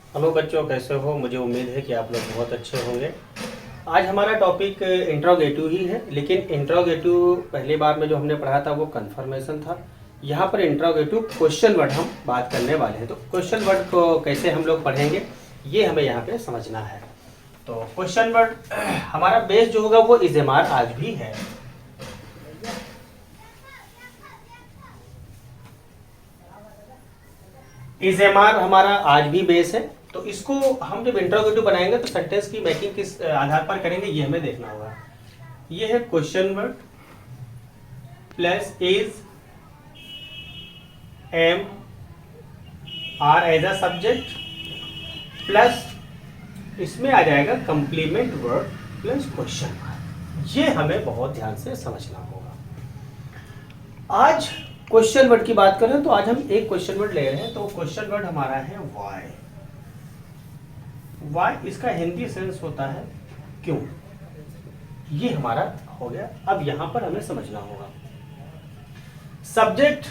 Hello बच्चों, कैसे हो? मुझे उम्मीद है कि आप लोग बहुत अच्छे होंगे। आज हमारा टॉपिक इंट्रोगेटिव ही है, लेकिन इंट्रोगेटिव पहली बार में जो हमने पढ़ा था वो कन्फर्मेशन था। यहाँ पर इंट्रोगेटिव क्वेश्चन वर्ड हम बात करने वाले हैं। तो क्वेश्चन वर्ड को कैसे हम लोग पढ़ेंगे ये हमें यहाँ पे समझना है। तो क्वेश्चन वर्ड हमारा बेस जो होगा वो इज़ेमार आज भी है। इज़ेमार हमारा आज भी बेस है। तो इसको हम जब इंट्रोगेटिव बनाएंगे तो सेंटेंस की मेकिंग किस आधार पर करेंगे ये हमें देखना होगा। ये है question word plus is am are as a subject plus इसमें आ जाएगा complement word plus question word. ये हमें बहुत ध्यान से समझना होगा। आज क्वेश्चन वर्ड की बात करें तो आज हम एक क्वेश्चन वर्ड ले रहे हैं। तो क्वेश्चन वर्ड हमारा है वाई। वाई इसका हिंदी सेंस होता है क्यों। ये हमारा हो गया। अब यहां पर हमें समझना होगा सब्जेक्ट,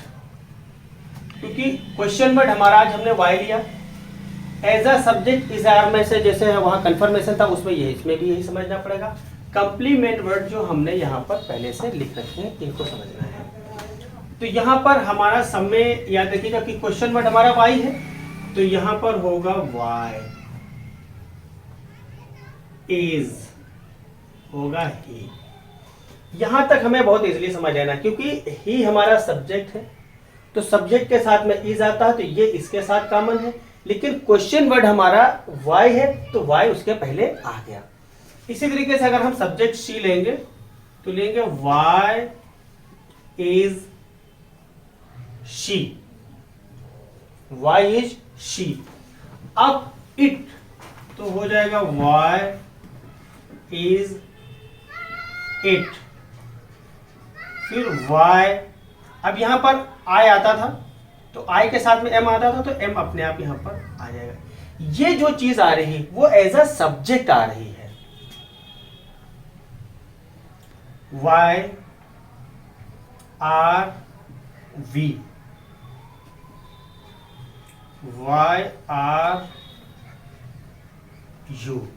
क्योंकि क्वेश्चन वर्ड हमारा आज हमने वाई लिया एज अ सब्जेक्ट। इस आर में से जैसे वहां कंफर्मेशन था उसमें ये इसमें भी यही समझना पड़ेगा। कंप्लीमेंट वर्ड जो हमने यहाँ पर पहले से लिख रखे हैं इनको समझना है। तो यहाँ पर हमारा सब में याद रखिएगा कि क्वेश्चन वर्ड हमारा वाई है, तो यहाँ पर होगा वाई इज होगा ही। यहां तक हमें बहुत इजीली समझ आना, क्योंकि ही हमारा सब्जेक्ट है तो सब्जेक्ट के साथ में इज आता है तो ये इसके साथ कॉमन है। लेकिन क्वेश्चन वर्ड हमारा वाई है तो वाई उसके पहले आ गया। इसी तरीके से अगर हम सब्जेक्ट शी लेंगे तो लेंगे why is she. Why is she. अब इट तो हो जाएगा वाई इज इट। फिर वाई, अब यहां पर आई आता था तो आई के साथ में एम आता था तो एम अपने आप यहां पर आ जाएगा। ये जो चीज आ रही है वो एज अ सब्जेक्ट आ रही है। Why are we, why are you,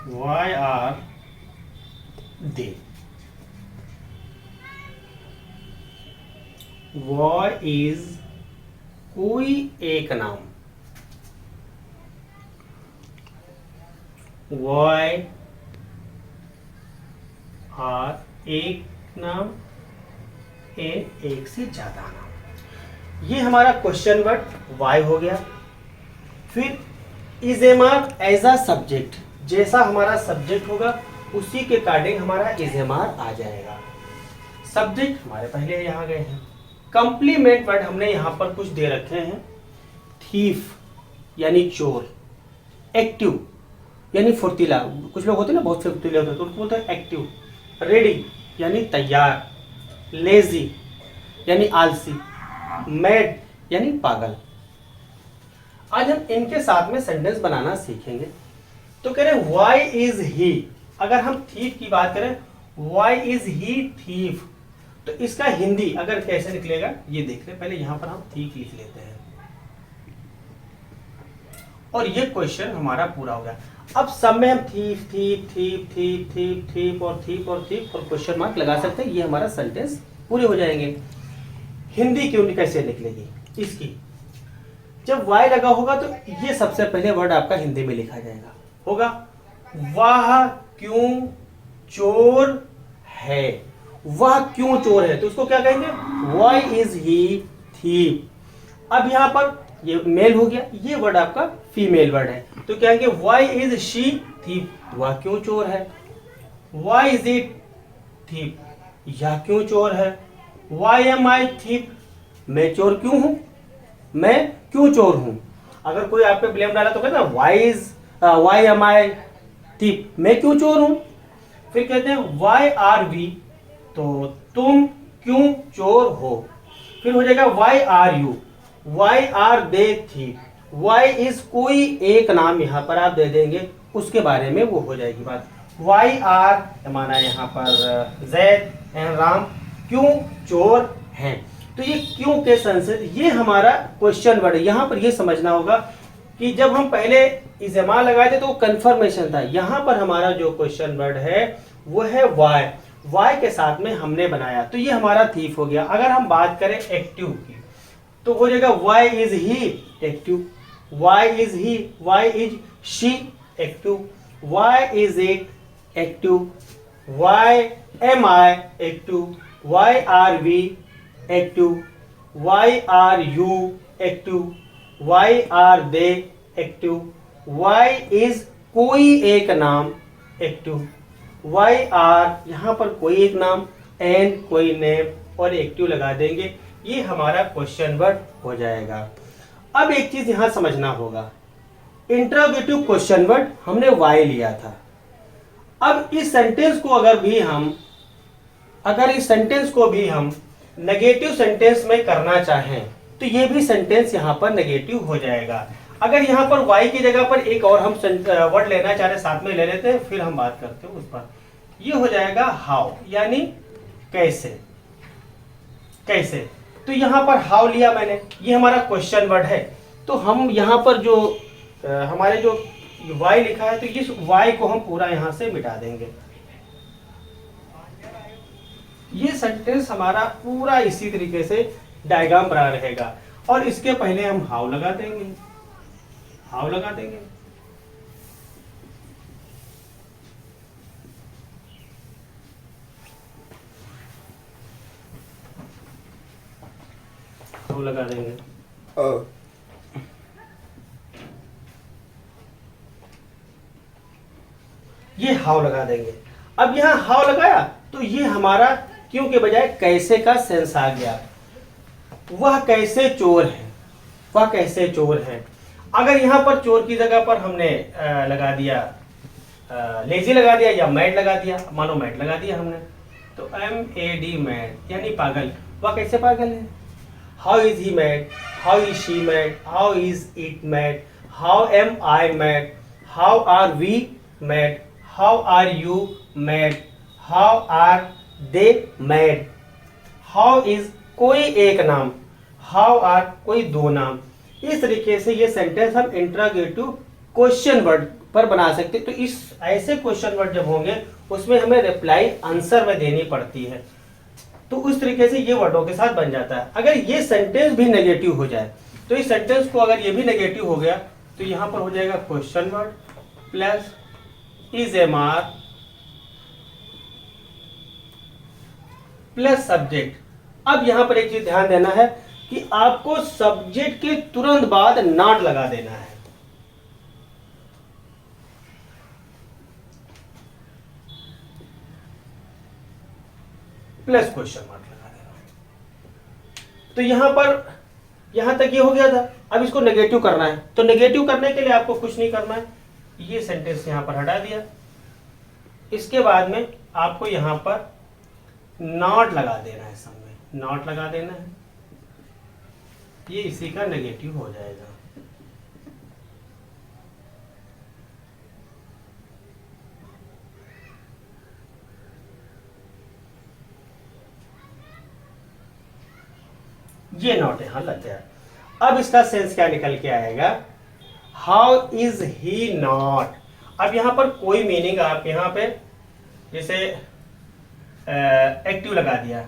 why are they, why is कोई एक नाम, वाई आर एक नाम, एक से ज्यादा नाम। ये हमारा क्वेश्चन वर्ड वाई हो गया। फिर इज़ेमार एज अ सब्जेक्ट, जैसा हमारा सब्जेक्ट होगा उसी के अकॉर्डिंग हमारा इज़ेमार आ जाएगा। सब्जेक्ट हमारे पहले यहां गए हैं। कंप्लीमेंट वर्ड हमने यहां पर कुछ दे रखे हैं। थीफ यानी चोर, एक्टिव यानी फुर्तीला, कुछ लोग होते हैं ना बहुत फुर्तीले होते हैं तो उनको बोलते हैं एक्टिव। रेडी यानी तैयार, लेजी यानी आलसी, मैड यानी पागल। आज हम इनके साथ में सेंटेंस बनाना सीखेंगे। तो कह रहे वाई इज ही। अगर हम थीफ की बात करें, वाई इज ही थीफ, तो इसका हिंदी अगर कैसे निकलेगा ये देख रहे। पहले यहां पर हम थीफ लिख लेते हैं और ये क्वेश्चन हमारा पूरा हो गया। अब सब में हम thief thief thief thief thief thief और थीफ और थीफ और क्वेश्चन मार्क लगा सकते हैं। ये हमारा सेंटेंस पूरे हो जाएंगे। हिंदी क्यों कैसे निकलेगी इसकी, जब वाई लगा होगा तो ये सबसे पहले वर्ड आपका हिंदी में लिखा जाएगा। होगा वह क्यों चोर है। वह क्यों चोर है तो उसको क्या कहेंगे, वाई इज ही थीफ। अब यहां पर ये मेल हो गया, ये वर्ड आपका फीमेल वर्ड है तो कहेंगे वाई इज शी थीफ, वह क्यों चोर है। वाई इज इट थीफ, यह क्यों चोर है। वाई एम आई थीफ, मैं चोर क्यों हूं, मैं क्यों चोर हूं। अगर कोई आप पे ब्लेम डाला तो कहते हैं वाई एम आई थीफ, मैं क्यों चोर हूं। फिर कहते हैं वाई आर वी, तो तुम क्यों चोर हो। फिर हो जाएगा why are you, why are they thief. Why is कोई एक नाम यहां पर आप दे देंगे उसके बारे में वो हो जाएगी बात। वाई आर माना यहां पर जैद एंड राम क्यों चोर हैं। तो ये क्यों के संसेस, ये हमारा क्वेश्चन वर्ड है। यहाँ पर ये समझना होगा कि जब हम पहले इज़मा लगाए थे तो वो कन्फर्मेशन था। यहाँ पर हमारा जो क्वेश्चन वर्ड है वो है वाई, वाई के साथ में हमने बनाया, तो ये हमारा थीफ हो गया। अगर हम बात करें एक्टिव की तो हो जाएगा why is he active, why is he, why is she active, why is it active, why am I active, why are we active, why are you active, why are they active, why is कोई एक नाम active, why are यहाँ पर कोई एक नाम, and कोई name और एक्टिव लगा देंगे, ये हमारा क्वेश्चन वर्ड हो जाएगा। अब एक चीज यहां समझना होगा, इंट्रोगेटिव क्वेश्चन वर्ड हमने वाई लिया था। अब इस सेंटेंस को अगर इस सेंटेंस को भी हम नेगेटिव सेंटेंस में करना चाहें तो ये भी सेंटेंस यहाँ पर नेगेटिव हो जाएगा। अगर यहाँ पर वाई की जगह पर एक और हम वर्ड लेना चाह रहे साथ में ले लेते हैं, फिर हम बात करते हैं उस पर। ये हो जाएगा हाउ, यानी कैसे, कैसे। तो यहाँ पर हाउ लिया मैंने, ये हमारा क्वेश्चन वर्ड है। तो हम यहाँ पर जो हमारे जो वाई लिखा है तो इस वाई को हम पूरा यहाँ से मिटा देंगे। ये सेंटेंस हमारा पूरा इसी तरीके से डायग्राम बना रहेगा और इसके पहले हम हाउ लगा देंगे, हाउ लगा देंगे। हाउ लगा देंगे। ये हाउ लगा देंगे। अब यहां हाउ लगाया तो ये हमारा क्यों के बजाय कैसे का सेंस आ गया। वह कैसे चोर है, वह कैसे चोर है। अगर यहां पर चोर की जगह पर हमने लगा दिया लेजी लगा दिया या मैड लगा दिया, मानो मैड लगा दिया हमने, तो MAD मैड यानी पागल। वह कैसे पागल है। How is he mad, how is she mad, how is it mad, how am I mad, how are we mad, how are you mad, how are they mad, how is कोई एक नाम, how are कोई दो नाम। इस तरीके से ये सेंटेंस हम इंट्रोगेटिव क्वेश्चन वर्ड पर बना सकते हैं। तो इस ऐसे क्वेश्चन वर्ड जब होंगे उसमें हमें रिप्लाई आंसर में देनी पड़ती है, तो उस तरीके से ये वर्डों के साथ बन जाता है। अगर ये सेंटेंस भी नेगेटिव हो जाए तो इस सेंटेंस को अगर ये भी नेगेटिव हो गया तो यहां पर हो जाएगा question word plus is plus subject. अब यहां पर एक चीज ध्यान देना है कि आपको सब्जेक्ट के तुरंत बाद नॉट लगा देना है। प्लस क्वेश्चन मार्क लगा देना। तो यहां तक ये हो गया था। अब इसको नेगेटिव करना है, तो नेगेटिव करने के लिए आपको कुछ नहीं करना है, ये सेंटेंस यहां पर हटा दिया। इसके बाद में आपको यहां पर नॉट लगा देना है, सब में नॉट लगा देना है, ये इसी का नेगेटिव हो जाएगा। ये नॉट यहां लग गया। अब इसका सेंस क्या निकल के आएगा, हाउ इज ही नॉट। अब यहां पर कोई मीनिंग आप यहां पे जैसे एक्टिव लगा दिया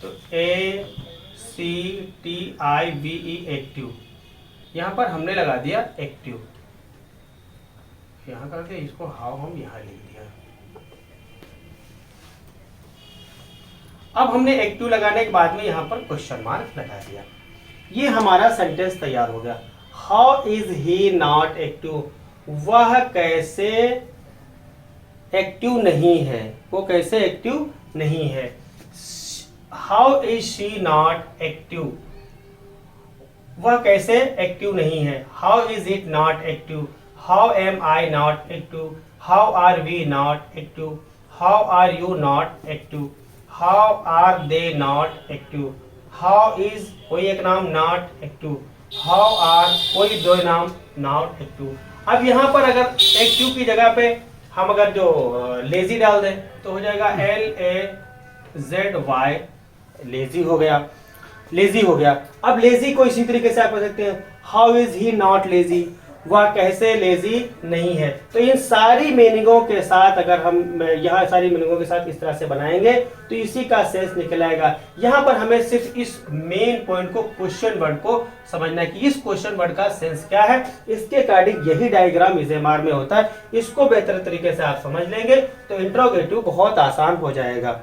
तो ACTIVE एक्टिव, यहां पर हमने लगा दिया एक्टिव, यहां करके इसको हाउ हम यहां लिख दिया। अब हमने एक्टिव लगाने के बाद में यहां पर क्वेश्चन मार्क लगा दिया। ये हमारा सेंटेंस तैयार हो गया। How is he not active, वह कैसे एक्टिव नहीं है, वो कैसे एक्टिव नहीं है। How is she not active, वह कैसे एक्टिव नहीं है। How is it not active, how am I not active, how are we not active, how are you not active, how are they not active, how is कोई एक नाम not active, how are कोई दो नाम not active. अब यहां पर अगर एक्टिव की जगह पे हम अगर जो लेजी डाल दें तो हो जाएगा LAZY, लेजी हो गया। लेजी हो गया। अब लेजी को इसी तरीके से आप कह सकते हैं, how is he not lazy, वह कैसे लेजी नहीं है। तो इन सारी मीनिंगों के साथ अगर हम यहाँ सारी मीनिंगों के साथ इस तरह से बनाएंगे तो इसी का सेंस निकल आएगा। यहाँ पर हमें सिर्फ इस मेन पॉइंट को, क्वेश्चन वर्ड को समझना है कि इस क्वेश्चन वर्ड का सेंस क्या है। इसके अकॉर्डिंग यही डायग्राम इजेमार में होता है। इसको बेहतर तरीके से आप समझ लेंगे तो इंट्रोगेटिव बहुत आसान हो जाएगा।